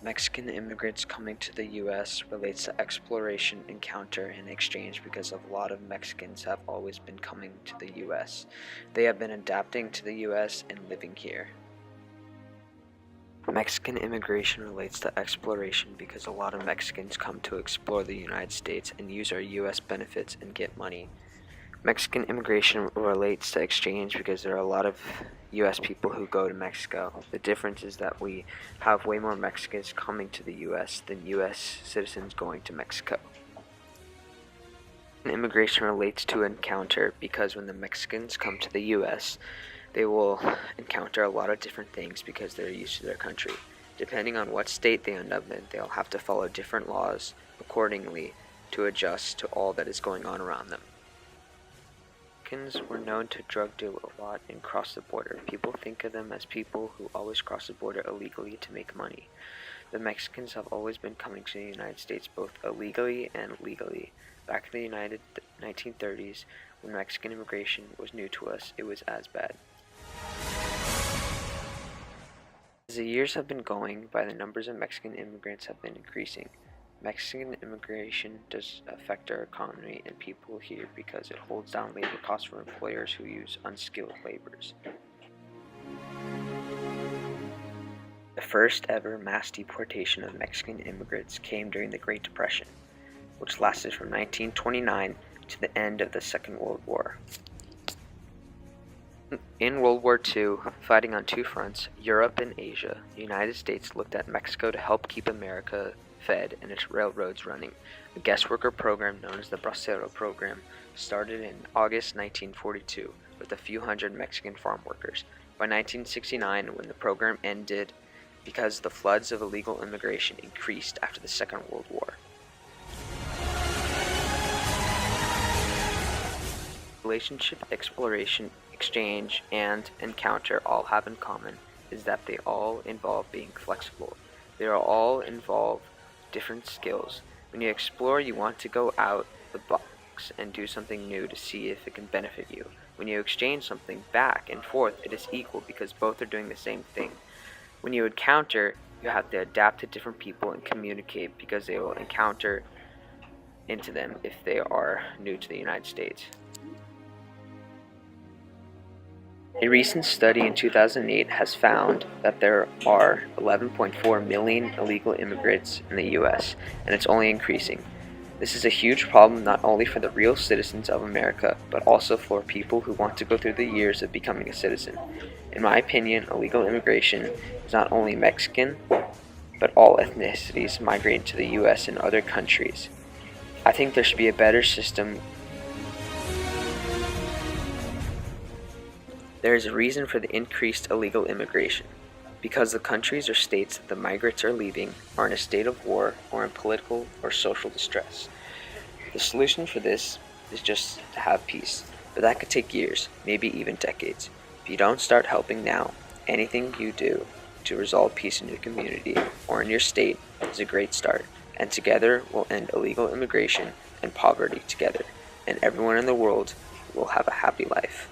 Mexican immigrants coming to the U.S. relates to exploration, encounter, and exchange because a lot of Mexicans have always been coming to the U.S. They have been adapting to the U.S. and living here. Mexican immigration relates to exploration because a lot of Mexicans come to explore the United States and use our U.S. benefits and get money. Mexican immigration relates to exchange because there are a lot of U.S. people who go to Mexico. The difference is that we have way more Mexicans coming to the U.S. than U.S. citizens going to Mexico. Immigration relates to encounter because when the Mexicans come to the U.S., they will encounter a lot of different things because they're used to their country. Depending on what state they end up in, they'll have to follow different laws accordingly to adjust to all that is going on around them. Mexicans were known to drug deal a lot and cross the border. People think of them as people who always cross the border illegally to make money. The Mexicans have always been coming to the United States both illegally and legally. Back in the 1930s, when Mexican immigration was new to us, it was as bad. As the years have been going by, the numbers of Mexican immigrants have been increasing. Mexican immigration does affect our economy and people here because it holds down labor costs for employers who use unskilled laborers. The first ever mass deportation of Mexican immigrants came during the Great Depression, which lasted from 1929 to the end of the Second World War. In World War II, fighting on two fronts, Europe and Asia, the United States looked at Mexico to help keep America fed and its railroads running. A guest worker program known as the Bracero program started in August 1942 with a few hundred Mexican farm workers. By 1969, when the program ended because the floods of illegal immigration increased after the Second World War. Relationship, exploration, exchange, and encounter all have in common is that they all involve being flexible. They are all involve different skills. When you explore, you want to go out the box and do something new to see if it can benefit you. When you exchange something back and forth, it is equal because both are doing the same thing. When you encounter, you have to adapt to different people and communicate because they will encounter into them if they are new to the United States. A recent study in 2008 has found that there are 11.4 million illegal immigrants in the U.S., and it's only increasing. This is a huge problem not only for the real citizens of America, but also for people who want to go through the years of becoming a citizen. In my opinion, illegal immigration is not only Mexican, but all ethnicities migrating to the U.S. and other countries. I think there should be a better system. There is a reason for the increased illegal immigration, because the countries or states that the migrants are leaving are in a state of war or in political or social distress. The solution for this is just to have peace, but that could take years, maybe even decades. If you don't start helping now, anything you do to resolve peace in your community or in your state is a great start, and together we'll end illegal immigration and poverty together, and everyone in the world will have a happy life.